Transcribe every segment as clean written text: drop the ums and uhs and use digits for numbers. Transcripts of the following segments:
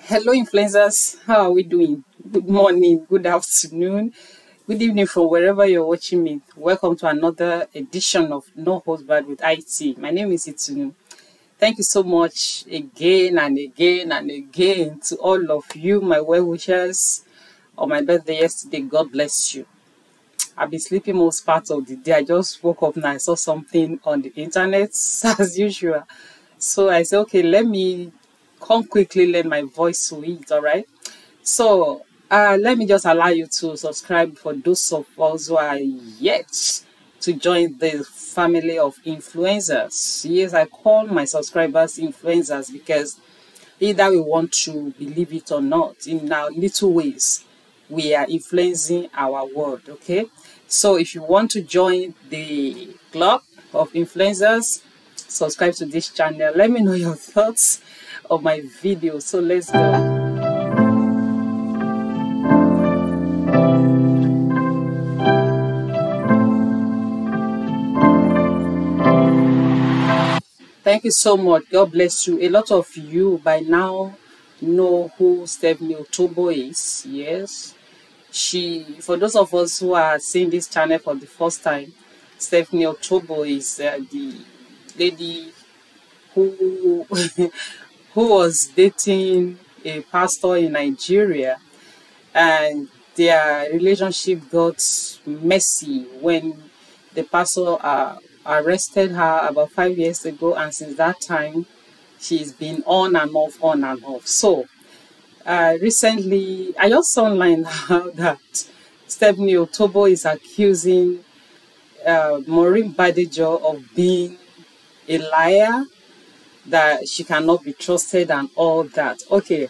Hello, influencers. How are we doing? Good morning, good afternoon, good evening from wherever you're watching me. Welcome to another edition of No Host Bad with IT. My name is Itunu. Thank you so much again and again and again to all of you, my well wishers on my birthday yesterday. God bless you. I've been sleeping most parts of the day. I just woke up and I saw something on the internet as usual. So I said, okay, let me come quickly, let my voice sweet, all right? So let me just allow you to subscribe for those of us who are yet to join the family of influencers. Yes, I call my subscribers influencers because either we want to believe it or not, in our little ways, we are influencing our world, okay? So if you want to join the club of influencers, subscribe to this channel. Let me know your thoughts of my video. So let's go. Thank you so much. God bless you. A lot of you by now know who Stephanieotobo is. Yes. For those of us who are seeing this channel for the first time, Stephanieotobo is the lady who who was dating a pastor in Nigeria, and their relationship got messy when the pastor arrested her about 5 years ago, and since that time she's been on and off, on and off. So recently I just saw online now that Stephanieotobo is accusing Maureen Badejo of being a liar, that she cannot be trusted and all that. Okay,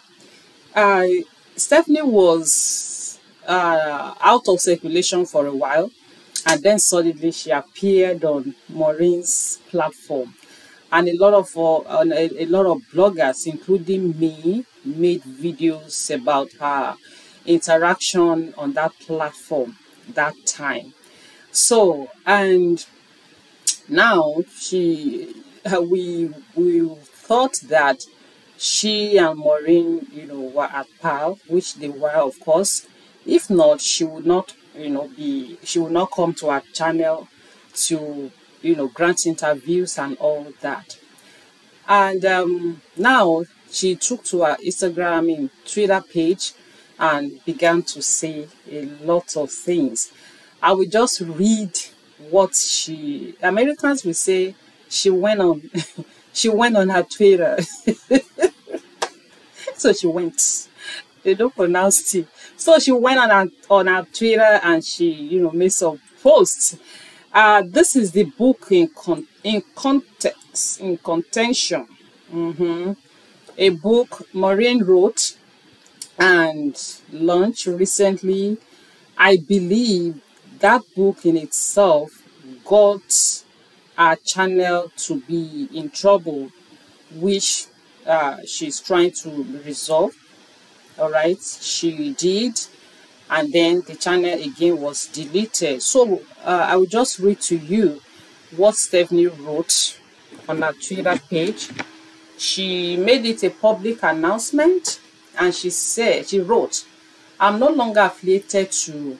Stephanie was out of circulation for a while, and then suddenly she appeared on Maureen's platform, and a lot of bloggers, including me, made videos about her interaction on that platform that time. So, and now we thought that she and Maureen, were at par, which they were, of course. If not, she would not, she would not come to our channel to, grant interviews and all that. And now she took to her Instagram and Twitter page and began to say a lot of things. I will just read what Americans will say. She went on she went on her Twitter. So she went. They don't pronounce T. So she went on her Twitter and she, made some posts. This is the book in contention. A book Maureen wrote and launched recently. I believe that book in itself got our channel to be in trouble, which she's trying to resolve. All right, she did, and then the channel again was deleted. So I will just read to you what Stephanie wrote on her Twitter page. She made it a public announcement, and she wrote, "I'm no longer affiliated to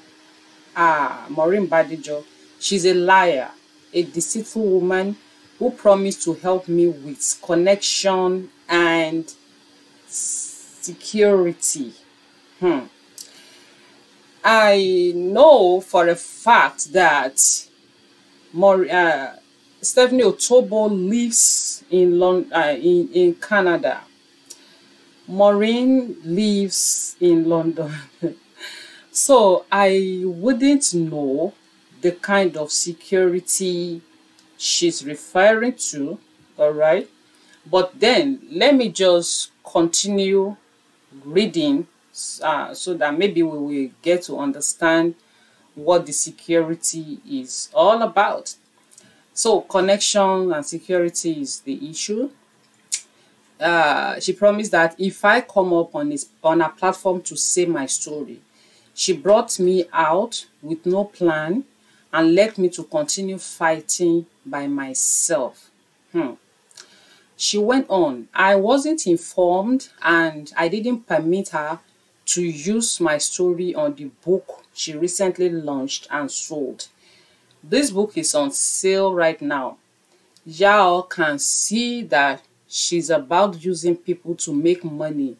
Maureen Badejo. She's a liar, a deceitful woman who promised to help me with connection and security." I know for a fact that Stephanieotobo lives in Canada. Maureen lives in London. So I wouldn't know the kind of security she's referring to, all right? But then let me just continue reading so that maybe we will get to understand what the security is all about. So connection and security is the issue. She promised that if I come up on a platform to say my story, she brought me out with no plan and led me to continue fighting by myself. She went on, I wasn't informed and I didn't permit her to use my story on the book she recently launched and sold. This book is on sale right now. Y'all can see that she's about using people to make money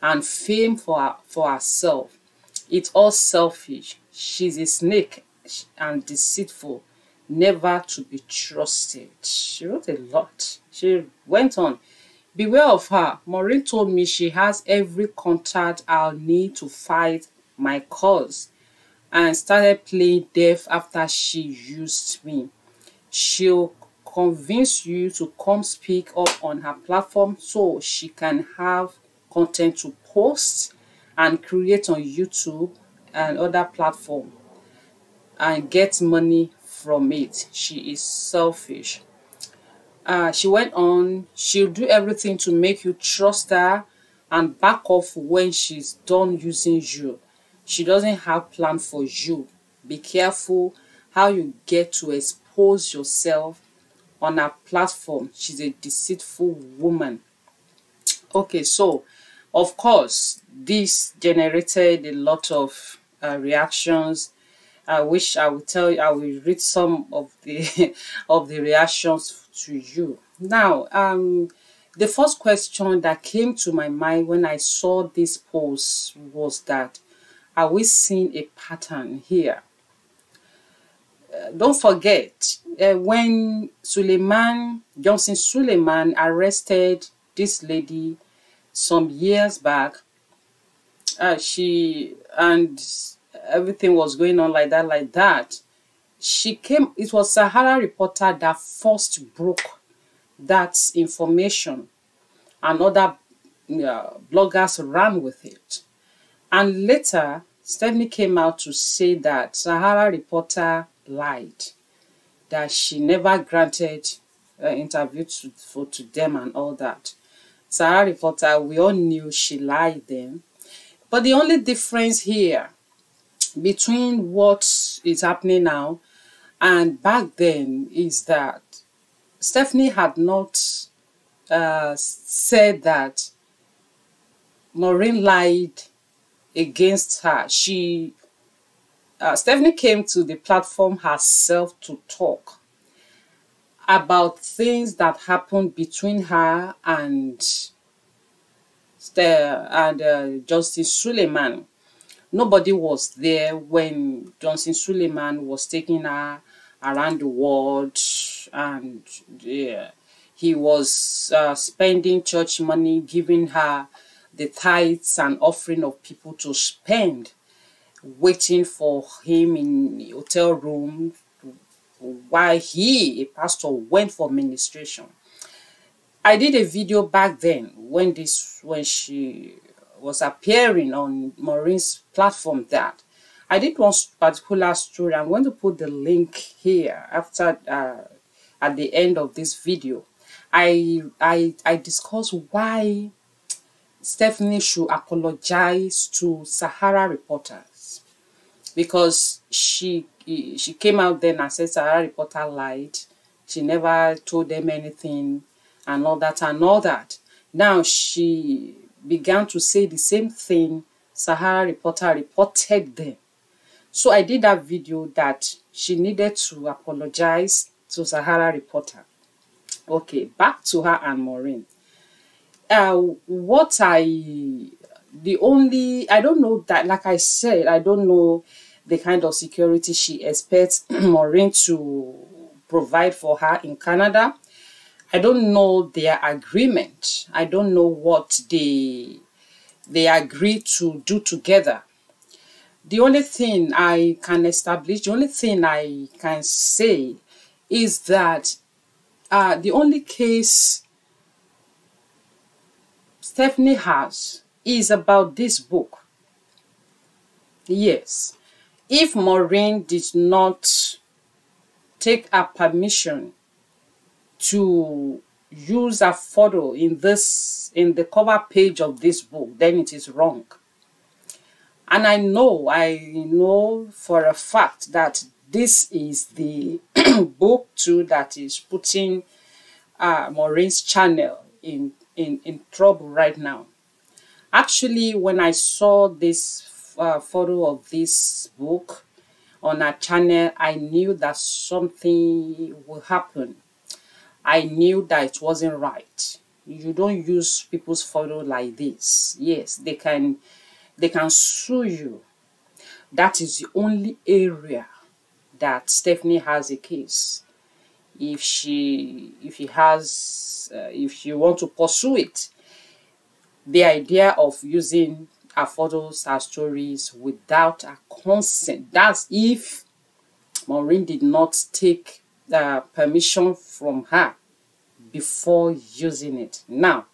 and fame for herself. It's all selfish. She's a snake and deceitful, never to be trusted. She wrote a lot. She went on, beware of her. Maureen told me she has every contact I'll need to fight my cause, and started playing deaf after she used me. She'll convince you to come speak up on her platform so she can have content to post and create on YouTube and other platforms and get money from it. She is selfish. She went on, she'll do everything to make you trust her and back off when she's done using you. She doesn't have plan for you. Be careful how you get to expose yourself on her platform. She's a deceitful woman. Okay, so of course this generated a lot of reactions. I wish I would tell you, I will read some of the of the reactions to you. Now, the first question that came to my mind when I saw this post was that, are we seeing a pattern here? Don't forget, when Johnson-Suleiman arrested this lady some years back, everything was going on like that. It was Sahara Reporter that first broke that information, and other bloggers ran with it. And later, Stephanie came out to say that Sahara Reporter lied, that she never granted interview to them and all that. Sahara Reporter, we all knew she lied then. But the only difference here between what is happening now and back then is that Stephanie had not said that Maureen lied against her. Stephanie came to the platform herself to talk about things that happened between her and Johnson-Suleiman. Nobody was there when Johnson-Suleiman was taking her around the world, and he was spending church money, giving her the tithes and offering of people to spend, waiting for him in the hotel room while he, a pastor, went for ministration. I did a video back then when she was appearing on Maureen's platform that I did one particular story. I'm going to put the link here after at the end of this video. I discuss why Stephanie should apologize to Sahara Reporters, because she came out then and said Sahara Reporter lied. She never told them anything and all that and all that. Now she began to say the same thing Sahara Reporter reported them. So I did that video that she needed to apologize to Sahara Reporter. Okay, back to her and Maureen. I don't know that, like I said, I don't know the kind of security she expects Maureen to provide for her in Canada. I don't know their agreement. I don't know what they agreed to do together. The only thing I can establish, the only thing I can say is that the only case Stephanie has is about this book. Yes, if Maureen did not take her permission to use a photo in the cover page of this book, then it is wrong. And I know for a fact that this is the book too that is putting Maureen's channel in trouble right now. Actually, when I saw this photo of this book on her channel, I knew that something will happen. I knew that it wasn't right. You don't use people's photo like this. Yes, they can sue you. That is the only area that Stephanie has a case. If she want to pursue it, the idea of using her photos, her stories without her consent. That's if Maureen did not take permission from her before using it. Now,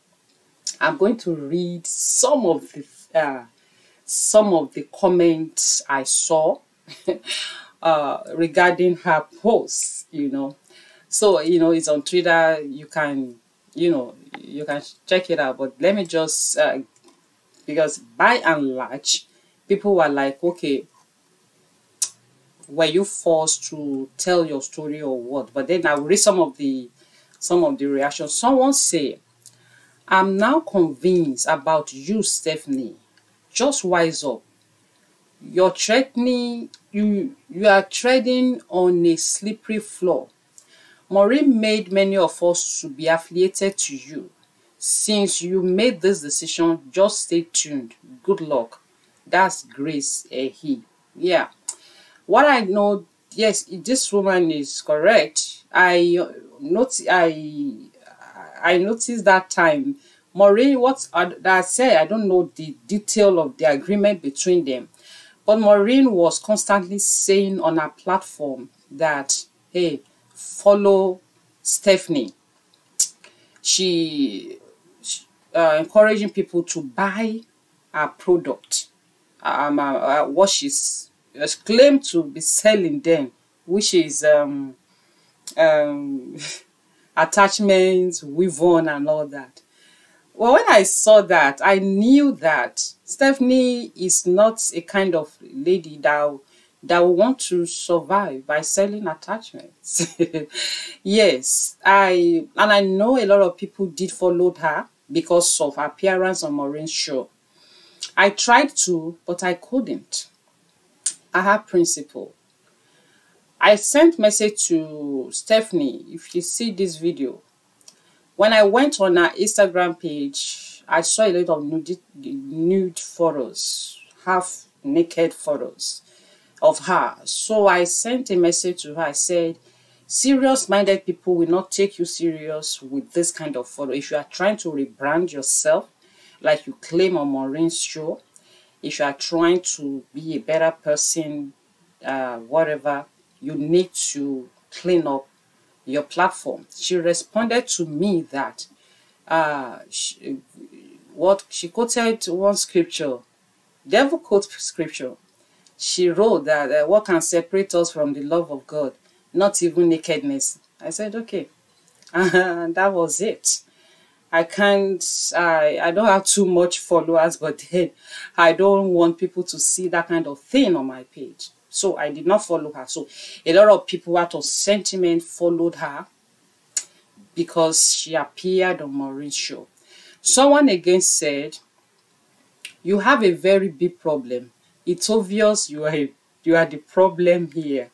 I'm going to read some of the comments I saw regarding her posts. So it's on Twitter. You can check it out. But let me just because by and large, people were like, okay, were you forced to tell your story or what? But then I will read some of the reactions. Someone say, I'm now convinced about you, Stephanie. Just wise up. You are treading on a slippery floor. Maureen made many of us to be affiliated to you. Since you made this decision, just stay tuned. Good luck. That's Grace Ehi. Yeah. What I know, yes, this woman is correct. I noticed that time. Maureen, what I said, I don't know the detail of the agreement between them. But Maureen was constantly saying on her platform that, hey, follow Stephanie. She encouraging people to buy her product, what she's claimed to be selling then, which is attachments, weave-on and all that. Well, when I saw that, I knew that Stephanie is not a kind of lady that will want to survive by selling attachments. Yes, I know a lot of people did follow her because of her appearance on Maureen's show. I tried to, but I couldn't. I have principle. I sent message to Stephanie, if you see this video. When I went on her Instagram page, I saw a lot of nude photos, half naked photos of her. So I sent a message to her. I said, serious-minded people will not take you serious with this kind of photo. If you are trying to rebrand yourself, like you claim on Maureen's show, if you are trying to be a better person, whatever, you need to clean up your platform. She responded to me that she quoted one scripture, devil quote scripture. She wrote that what can separate us from the love of God? Not even nakedness. I said, okay. And that was it. I don't have too much followers, but then I don't want people to see that kind of thing on my page. So I did not follow her. So a lot of people out of sentiment followed her because she appeared on Maureen's show. Someone again said, you have a very big problem. It's obvious you are the problem here.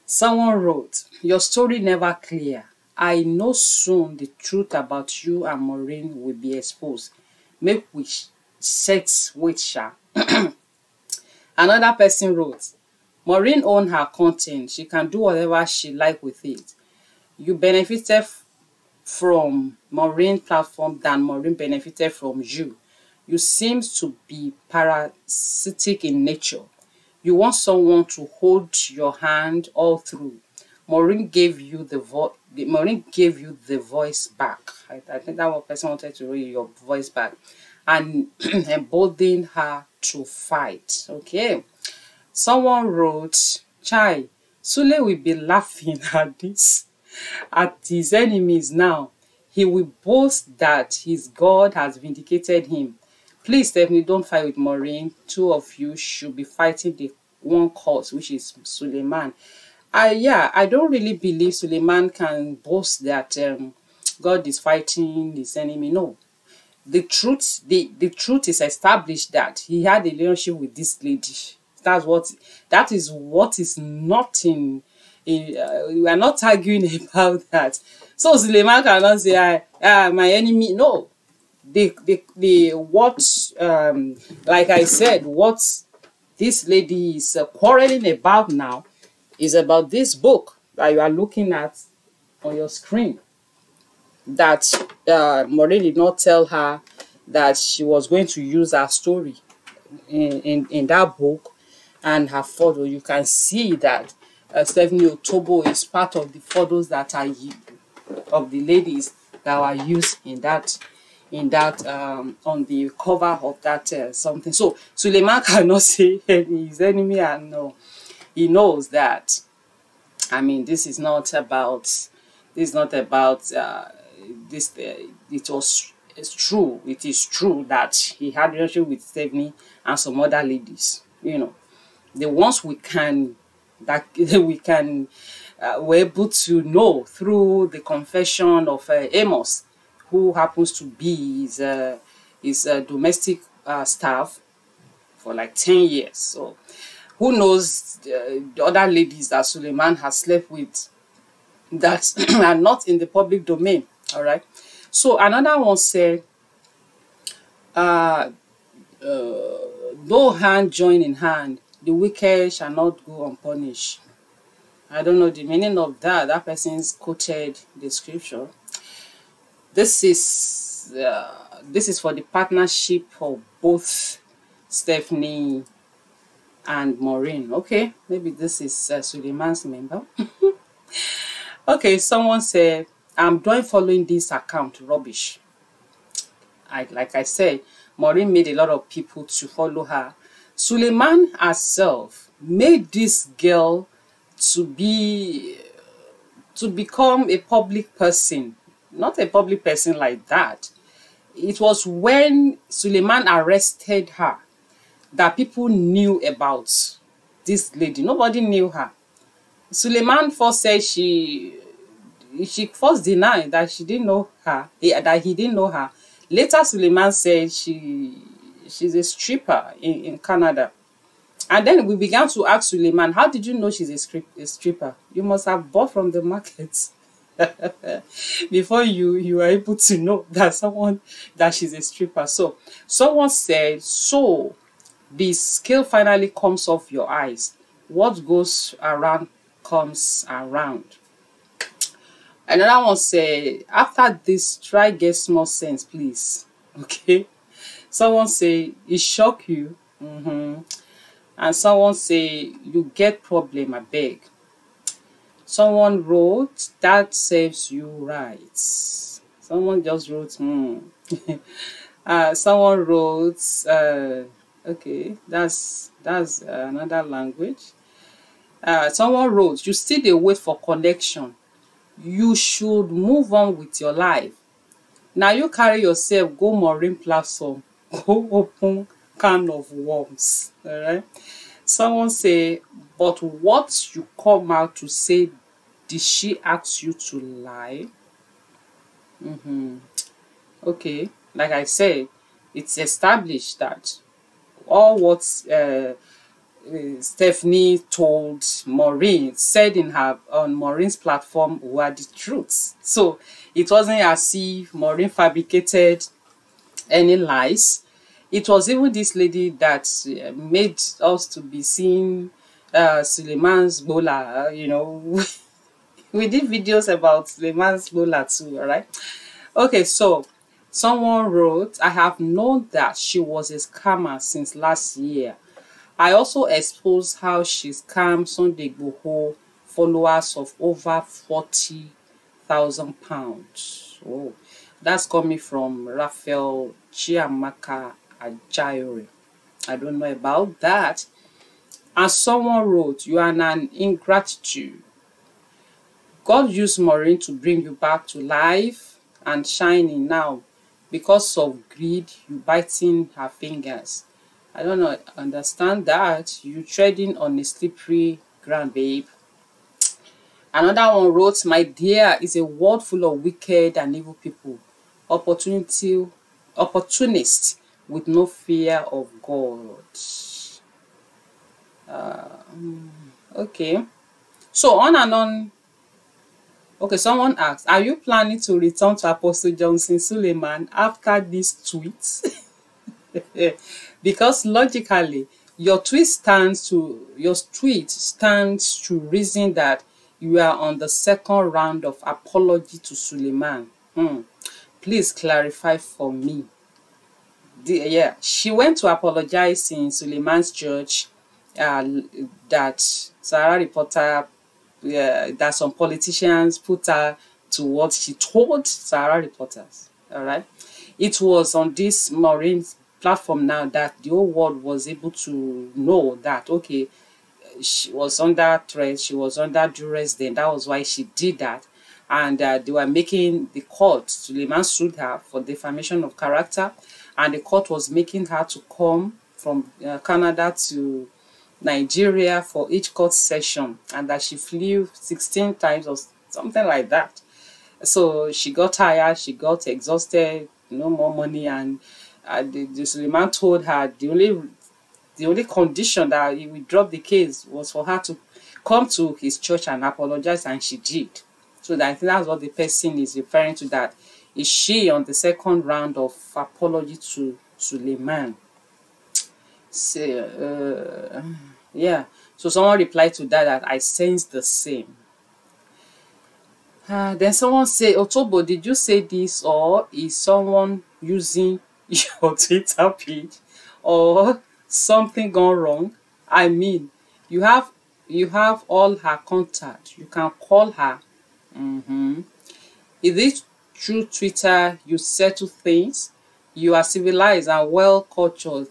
Someone wrote, your story never clear. I know soon the truth about you and Maureen will be exposed. Make we set with sha. Another person wrote, Maureen owns her content. She can do whatever she like with it. You benefited from Maureen's platform than Maureen benefited from you. You seem to be parasitic in nature. You want someone to hold your hand all through. Maureen gave you the voice back. I think that one person wanted to read your voice back and embolden her to fight. Okay. Someone wrote, Chai, Sule will be laughing at this, at his enemies now. He will boast that his God has vindicated him. Please, Stephanie, don't fight with Maureen. Two of you should be fighting the one cause, which is Suleiman. Yeah, I don't really believe Suleiman can boast that God is fighting his enemy. No, the truth is established that he had a relationship with this lady. That is what is not we are not arguing about that. So Suleiman cannot say, my enemy. No, the what like I said, what this lady is quarreling about now is about this book that you are looking at on your screen, that Maureen did not tell her that she was going to use her story in that book and her photo. You can see that Stephanie Otobo is part of the photos that are of the ladies that were used in that on the cover of that something. So Suleiman cannot say his enemy, and no, he knows that. I mean, this is not about this. It's true. It is true that he had a relationship with Stephanie and some other ladies. You know, the ones we can were able to know through the confession of Amos, who happens to be his domestic staff for like 10 years. So who knows the other ladies that Suleiman has slept with that are not in the public domain. All right. So another one said, no hand join in hand, the wicked shall not go unpunished. I don't know the meaning of that. That person's quoted the scripture. This is for the partnership of both Stephanie and Maureen. Okay, maybe this is Suleiman's member. Okay, someone said, I'm done following this account rubbish. Like I said, Maureen made a lot of people to follow her. Suleiman herself made this girl to become a public person. Not a public person like that. It was when Suleiman arrested her that people knew about this lady. Nobody knew her. Suleiman first said she first denied that she didn't know her, that he didn't know her. Later, Suleiman said she's a stripper in Canada. And then we began to ask Suleiman, how did you know she's a stripper? You must have bought from the market before you were able to know that she's a stripper. So someone said, so the scale finally comes off your eyes. What goes around comes around. Another one said, after this, try get small sense, please. Okay. Someone say, it shock you. And someone say, you get problem, I beg. Someone wrote, that serves you right. Someone just wrote, someone wrote, okay, that's another language. Someone wrote, you still dey wait for connection. You should move on with your life. Now you carry yourself, go Maureen platform, go open can of worms. All right. Someone say, but what you come out to say, did she ask you to lie? Okay, like I said, it's established that all what Stephanie told Maureen, said on Maureen's platform, were the truths. So it wasn't as if Maureen fabricated any lies. It was even this lady that made us to be seeing Suleiman's Bola. You know, we did videos about Suleiman's Bola too. All right. Okay, so someone wrote, I have known that she was a scammer since last year. I also exposed how she scammed Sunday Igboho followers of over £40,000. Oh, that's coming from Raphael Chiamaka Ajayore. I don't know about that. And someone wrote, you are an ingratitude. God used Maureen to bring you back to life and shining now. Because of greed, you biting her fingers. I don't know, understand that. You treading on a slippery ground, babe. Another one wrote, my dear, is a world full of wicked and evil people, opportunists with no fear of God. Okay. So on and on. Okay, someone asked, are you planning to return to Apostle Johnson Suleiman after this tweet? Because logically, your tweet stands to reason that you are on the second round of apology to Suleiman. Please clarify for me. Yeah, she went to apologize in Suleiman's church, that Sarah reporter, that some politicians put her to what she told Sarah reporters. All right, it was on this Maureen platform now that the whole world was able to know that, okay, she was under threat, she was under duress then. That was why she did that. And they were making the court, Suleiman sued her for defamation of character, and the court was making her to come from Canada to Nigeria for each court session, and that she flew 16 times or something like that. So she got tired, she got exhausted, no more money, and the Suleiman told her the only condition that he would drop the case was for her to come to his church and apologize, and she did. So I think that's what the person is referring to, that is she on the second round of apology to Suleiman. So, yeah. So someone replied to that I sense the same. Then someone say, Otobo, did you say this, or is someone using your Twitter page, or something gone wrong? I mean, you have all her contact. You can call her. Is it through Twitter you settle things? You are civilized and well cultured.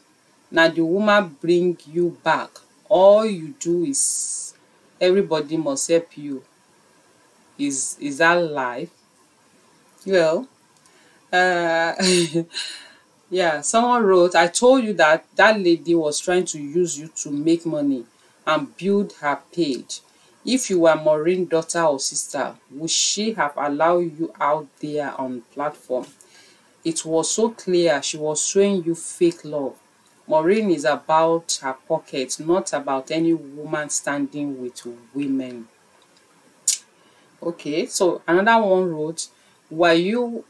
Now the woman bring you back. All you do is everybody must help you. Is that life? Well, yeah, someone wrote, I told you that lady was trying to use you to make money and build her page. If you were Maureen's daughter or sister, would she have allowed you out there on platform? It was so clear she was showing you fake love. Maureen is about her pocket, not about any woman standing with women. Okay, so another one wrote, were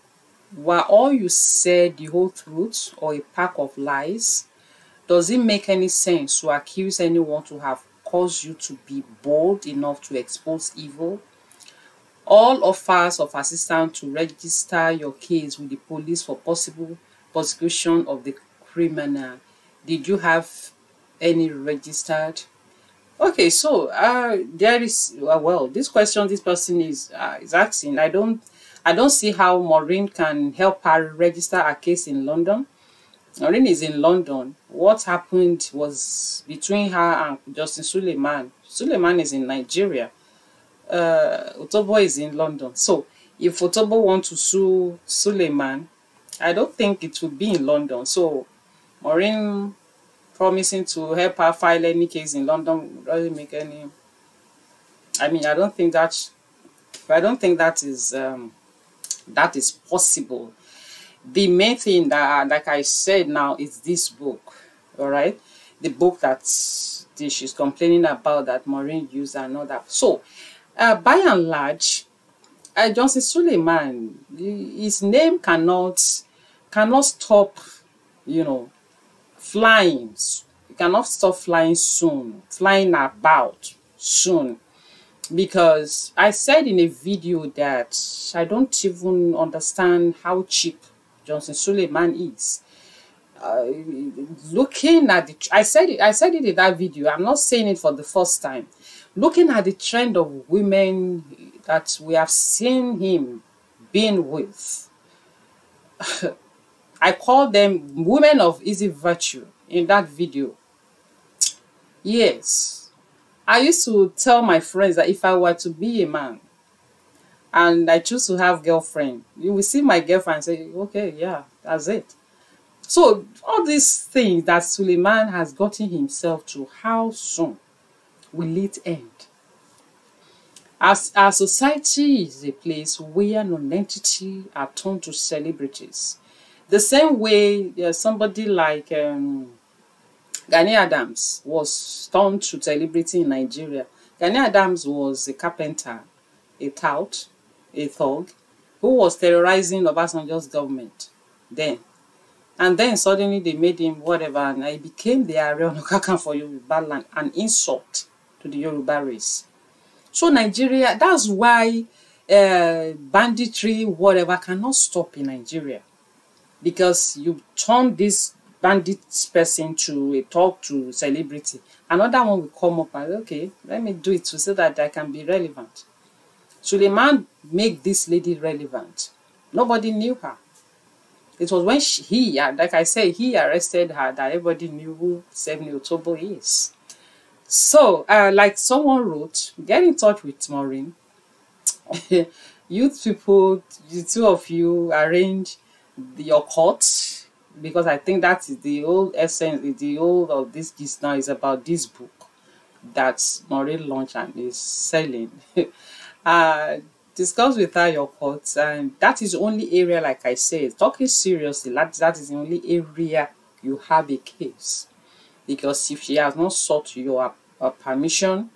all you said the whole truth or a pack of lies? Does it make any sense to accuse anyone to have caused you to be bold enough to expose evil? All offers of assistance to register your case with the police for possible prosecution of the criminal. Did you have any registered? Okay, so there is well, this question this person is asking. I don't see how Maureen can help her register a case in London. Maureen is in London. What happened was between her and Justin Suleiman. Suleiman is in Nigeria. Otobo is in London. So if Otobo wants to sue Suleiman, I don't think it would be in London. So Maureen promising to help her file any case in London doesn't make any. I mean, I don't think that is possible. The main thing that, like I said now, is this book. All right, the book that she's complaining about that Maureen used and all that. So, by and large, Johnson Suleiman, his name cannot stop, flying. You cannot stop flying soon, flying about soon, because I said in a video that I don't even understand how cheap Johnson Suleiman is. Looking at I said it in that video. I'm not saying it for the first time. Looking at the trend of women that we have seen him being with, I call them women of easy virtue in that video. Yes, I used to tell my friends that if I were to be a man and I choose to have girlfriend, you will see my girlfriend and say, okay, yeah, that's it. So all these things that Suleiman has gotten himself to, how soon will it end? As our society is a place where non-entity are turned to celebrities. The same way somebody like Gani Adams was turned to celebrity in Nigeria. Gani Adams was a carpenter, a tout, a thug, who was terrorizing Obasanjo's government then. And then suddenly they made him whatever, and he became the Ààrẹ Ọ̀nà Kakanfò for Yoruba land, an insult to the Yoruba race. So Nigeria, that's why banditry, whatever, cannot stop in Nigeria. Because you turn this bandit person to a talk to celebrity. Another one will come up and, okay, let me do it so that I can be relevant. Suleiman make this lady relevant. Nobody knew her. It was when he, like I said, he arrested her that everybody knew who Stephanieotobo is. So, like someone wrote, get in touch with Maureen. You people, the two of you, arrange your court, because I think that is the old essence, the old of this gist now is about this book that Maureen launched and is selling. Discuss with her your courts, and that is the only area, like I said, talking seriously, that is the only area you have a case. Because if she has not sought your permission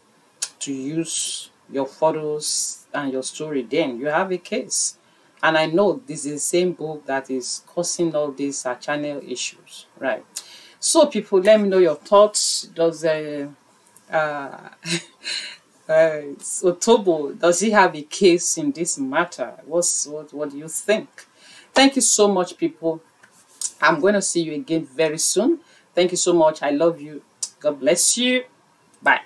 to use your photos and your story, then you have a case. And I know this is the same book that is causing all these channel issues, right? So people, let me know your thoughts. Does Otobo, does he have a case in this matter? What do you think? Thank you so much, people. I'm going to see you again very soon. Thank you so much. I love you. God bless you. Bye.